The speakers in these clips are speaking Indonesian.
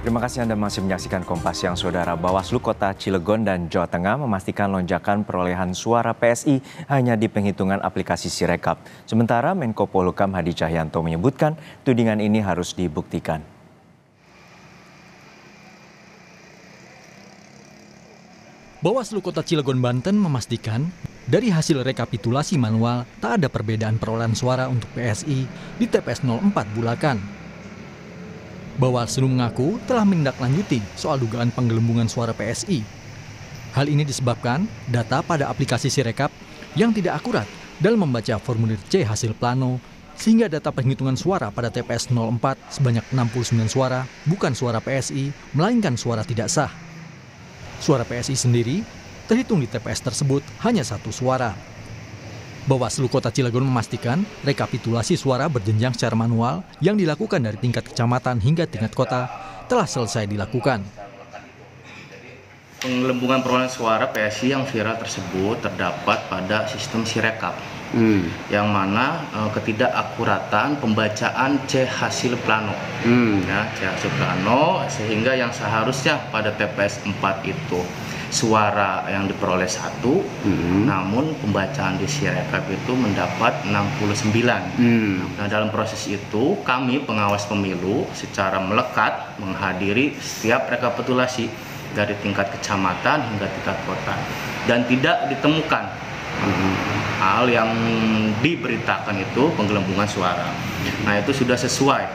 Terima kasih Anda masih menyaksikan Kompas Siang, Saudara. Bawaslu Kota Cilegon dan Jawa Tengah memastikan lonjakan perolehan suara PSI hanya di penghitungan aplikasi Sirekap. Sementara Menko Polhukam Hadi Cahyanto menyebutkan tudingan ini harus dibuktikan. Bawaslu Kota Cilegon, Banten memastikan dari hasil rekapitulasi manual tak ada perbedaan perolehan suara untuk PSI di TPS 04 Bulakan. Bawaslu mengaku telah menindaklanjuti soal dugaan penggelembungan suara PSI. Hal ini disebabkan data pada aplikasi Sirekap yang tidak akurat dalam membaca formulir C hasil plano, sehingga data penghitungan suara pada TPS 04 sebanyak 69 suara bukan suara PSI, melainkan suara tidak sah. Suara PSI sendiri terhitung di TPS tersebut hanya 1 suara. Bawaslu Kota Cilegon memastikan rekapitulasi suara berjenjang secara manual yang dilakukan dari tingkat kecamatan hingga tingkat kota telah selesai dilakukan. Penggelembungan perolehan suara PSI yang viral tersebut terdapat pada sistem Sirekap, yang mana ketidakakuratan pembacaan C hasil plano, C hasil plano, sehingga yang seharusnya pada TPS 4 itu suara yang diperoleh 1, namun pembacaan di Sirekap itu mendapat 69. Nah, dalam proses itu kami pengawas pemilu secara melekat menghadiri setiap rekapitulasi dari tingkat kecamatan hingga tingkat kota, dan tidak ditemukan hal yang diberitakan itu penggelembungan suara. Nah, itu sudah sesuai,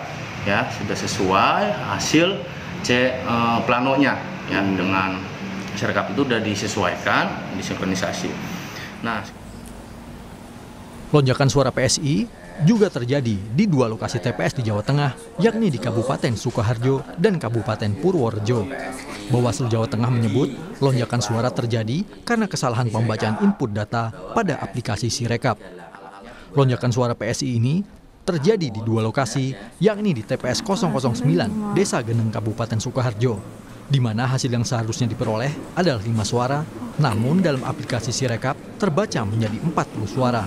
ya, sudah sesuai hasil C planonya, ya, dengan Sirekap itu sudah disesuaikan, disinkronisasi. Nah, lonjakan suara PSI juga terjadi di 2 lokasi TPS di Jawa Tengah, yakni di Kabupaten Sukoharjo dan Kabupaten Purworejo. Bawaslu Jawa Tengah menyebut lonjakan suara terjadi karena kesalahan pembacaan input data pada aplikasi Sirekap. Lonjakan suara PSI ini terjadi di 2 lokasi, yakni di TPS 009 Desa Geneng Kabupaten Sukoharjo, di mana hasil yang seharusnya diperoleh adalah 5 suara, namun dalam aplikasi Sirekap terbaca menjadi 40 suara.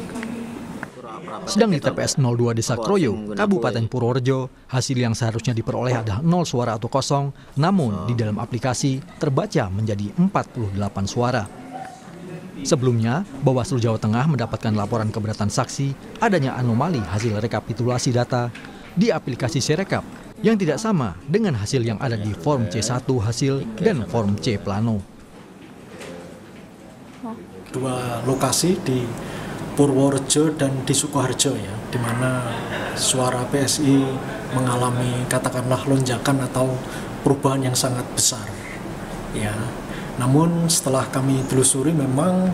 Sedang di TPS 02 Desa Kroyo, Kabupaten Purworejo, hasil yang seharusnya diperoleh adalah 0 suara atau kosong, namun di dalam aplikasi terbaca menjadi 48 suara. Sebelumnya, Bawaslu Jawa Tengah mendapatkan laporan keberatan saksi adanya anomali hasil rekapitulasi data di aplikasi Sirekap yang tidak sama dengan hasil yang ada di form C1 hasil dan form C plano. 2 lokasi di Purworejo dan di Sukoharjo, ya, di mana suara PSI mengalami katakanlah lonjakan atau perubahan yang sangat besar. Ya, namun setelah kami telusuri memang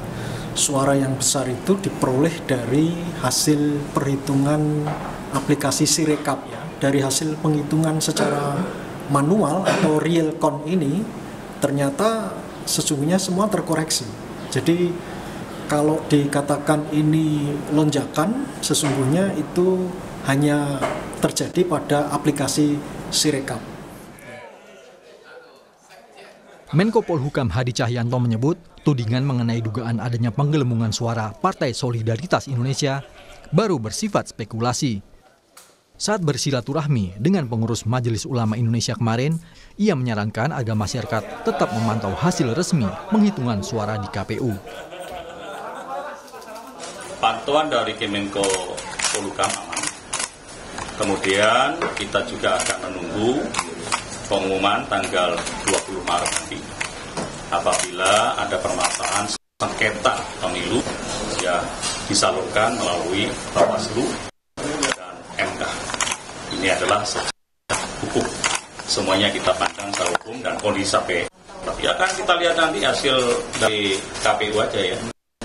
suara yang besar itu diperoleh dari hasil perhitungan aplikasi Sirekap, ya. Dari hasil penghitungan secara manual atau real count ini ternyata sesungguhnya semua terkoreksi. Jadi kalau dikatakan ini lonjakan, sesungguhnya itu hanya terjadi pada aplikasi Sirekap. Menko Polhukam Hadi Cahyanto menyebut tudingan mengenai dugaan adanya penggelembungan suara Partai Solidaritas Indonesia baru bersifat spekulasi. Saat bersilaturahmi dengan pengurus Majelis Ulama Indonesia kemarin, ia menyarankan agar masyarakat tetap memantau hasil resmi penghitungan suara di KPU. Pantauan dari Kemenko Polhukam aman. Kemudian kita juga akan menunggu pengumuman tanggal 20 Maret nanti. Apabila ada permasalahan sengketa pemilu, ya disalurkan melalui Bawaslu dan MK. Ini adalah hukum. Semuanya kita pandang secara hukum dan kondisi sampai. Ya kan kita lihat nanti hasil dari KPU aja, ya.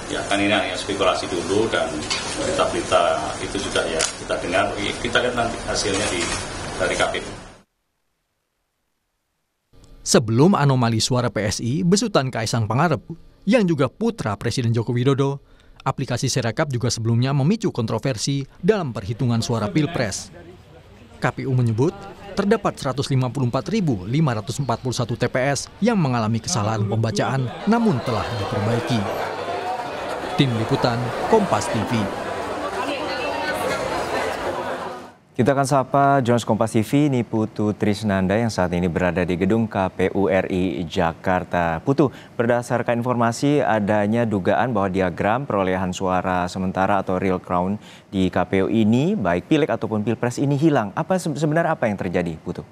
Ya kan ini hanya spekulasi dulu, dan berita-berita itu juga ya kita dengar. Kita lihat nanti hasilnya dari KPU. Sebelum anomali suara PSI besutan Kaisang Pangarep, yang juga putra Presiden Joko Widodo, aplikasi Sirekap juga sebelumnya memicu kontroversi dalam perhitungan suara Pilpres. KPU menyebut terdapat 154.541 TPS yang mengalami kesalahan pembacaan namun telah diperbaiki. Tim Liputan Kompas TV. Kita akan sapa jurnalis Kompas TV, ini Putu Trisnanda yang saat ini berada di gedung KPU RI Jakarta. Putu, berdasarkan informasi adanya dugaan bahwa diagram perolehan suara sementara atau real count di KPU ini, baik pileg ataupun pilpres ini hilang. Sebenarnya apa yang terjadi, Putu?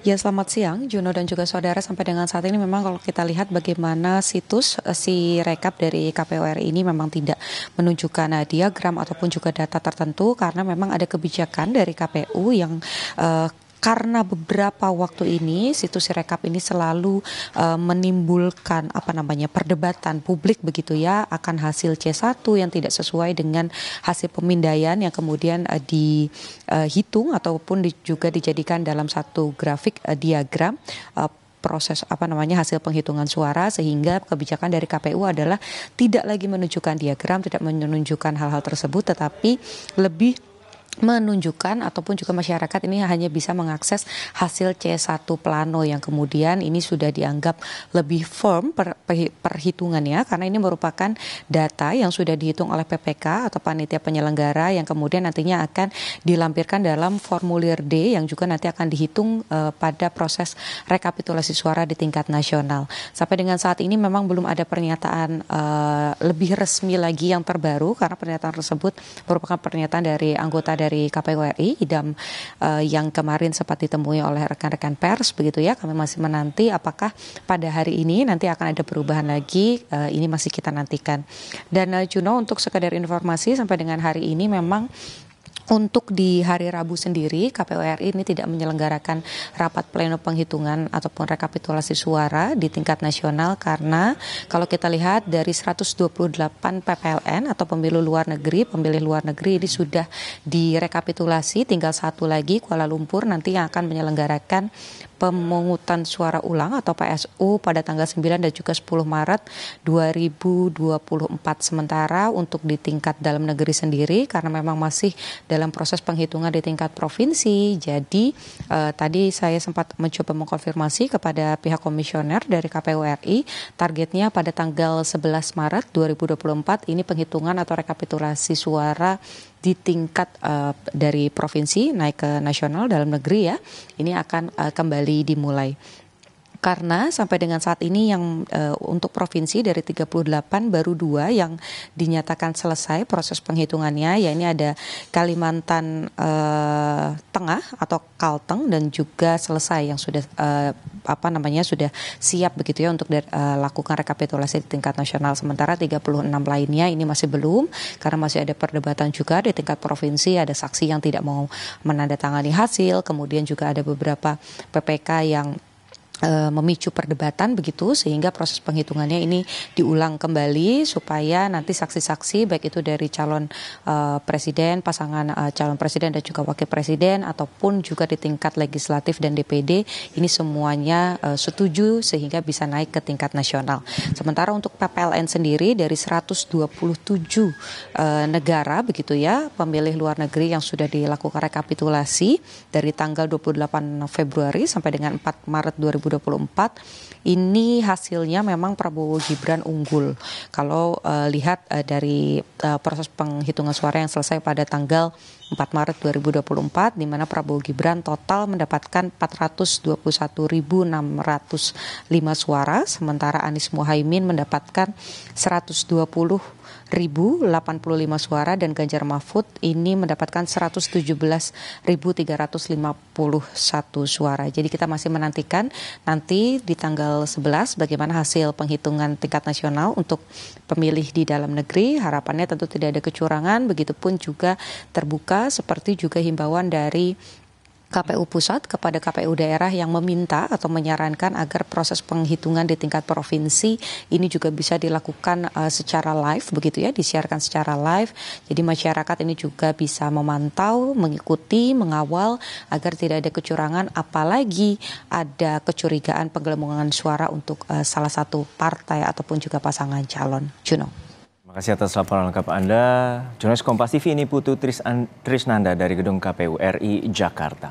Ya, selamat siang Juno dan juga saudara. Sampai dengan saat ini memang kalau kita lihat bagaimana situs si rekap dari KPU RI ini memang tidak menunjukkan diagram ataupun juga data tertentu, karena memang ada kebijakan dari KPU yang karena beberapa waktu ini situs Sirekap ini selalu menimbulkan perdebatan publik begitu ya akan hasil C1 yang tidak sesuai dengan hasil pemindaian yang kemudian dihitung ataupun juga dijadikan dalam satu grafik diagram proses hasil penghitungan suara, sehingga kebijakan dari KPU adalah tidak lagi menunjukkan diagram, tidak menunjukkan hal-hal tersebut, tetapi lebih menunjukkan ataupun juga masyarakat ini hanya bisa mengakses hasil C1 plano yang kemudian ini sudah dianggap lebih firm perhitungannya, karena ini merupakan data yang sudah dihitung oleh PPK atau panitia penyelenggara yang kemudian nantinya akan dilampirkan dalam formulir D yang juga nanti akan dihitung pada proses rekapitulasi suara di tingkat nasional. Sampai dengan saat ini memang belum ada pernyataan lebih resmi lagi yang terbaru, karena pernyataan tersebut merupakan pernyataan dari anggota dari KPU RI, Idam, yang kemarin sempat ditemui oleh rekan-rekan pers begitu ya. Kami masih menanti apakah pada hari ini nanti akan ada perubahan lagi, ini masih kita nantikan. Dan Juno, untuk sekadar informasi, sampai dengan hari ini memang untuk di hari Rabu sendiri, KPU RI ini tidak menyelenggarakan rapat pleno penghitungan ataupun rekapitulasi suara di tingkat nasional, karena kalau kita lihat dari 128 PPLN atau pemilih luar negeri ini sudah direkapitulasi, tinggal satu lagi Kuala Lumpur nanti yang akan menyelenggarakan pemungutan suara ulang atau PSU pada tanggal 9 dan juga 10 Maret 2024. Sementara untuk di tingkat dalam negeri sendiri, karena memang masih dalam proses penghitungan di tingkat provinsi, jadi tadi saya sempat mencoba mengkonfirmasi kepada pihak komisioner dari KPU RI, targetnya pada tanggal 11 Maret 2024 ini penghitungan atau rekapitulasi suara di tingkat dari provinsi naik ke nasional dalam negeri ya, ini akan kembali dimulai. Karena sampai dengan saat ini yang untuk provinsi dari 38 baru 2 yang dinyatakan selesai proses penghitungannya, ya ini ada Kalimantan Tengah atau Kalteng dan juga selesai yang sudah sudah siap begitu ya untuk lakukan rekapitulasi di tingkat nasional. Sementara 36 lainnya ini masih belum, karena masih ada perdebatan juga di tingkat provinsi, ada saksi yang tidak mau menandatangani hasil, kemudian juga ada beberapa PPK yang memicu perdebatan begitu, sehingga proses penghitungannya ini diulang kembali supaya nanti saksi-saksi baik itu dari calon presiden, pasangan calon presiden dan juga wakil presiden ataupun juga di tingkat legislatif dan DPD ini semuanya setuju sehingga bisa naik ke tingkat nasional. Sementara untuk PPLN sendiri dari 127 negara begitu ya, pemilih luar negeri yang sudah dilakukan rekapitulasi dari tanggal 28 Februari sampai dengan 4 Maret 2024, ini hasilnya memang Prabowo Gibran unggul. Kalau lihat dari proses penghitungan suara yang selesai pada tanggal 4 Maret 2024, di mana Prabowo Gibran total mendapatkan 421.605 suara, sementara Anies Muhaimin mendapatkan 120.085 suara dan Ganjar Mahfud ini mendapatkan 117.351 suara. Jadi kita masih menantikan nanti di tanggal 11 bagaimana hasil penghitungan tingkat nasional untuk pemilih di dalam negeri. Harapannya tentu tidak ada kecurangan, begitupun juga terbuka, seperti juga himbauan dari KPU Pusat kepada KPU daerah yang meminta atau menyarankan agar proses penghitungan di tingkat provinsi ini juga bisa dilakukan secara live begitu ya, disiarkan secara live. Jadi masyarakat ini juga bisa memantau, mengikuti, mengawal agar tidak ada kecurangan, apalagi ada kecurigaan penggelembungan suara untuk salah satu partai ataupun juga pasangan calon. Juno. Terima kasih atas laporan lengkap Anda. Jurnalis Kompas TV ini Putu Trisnanda dari gedung KPU RI Jakarta.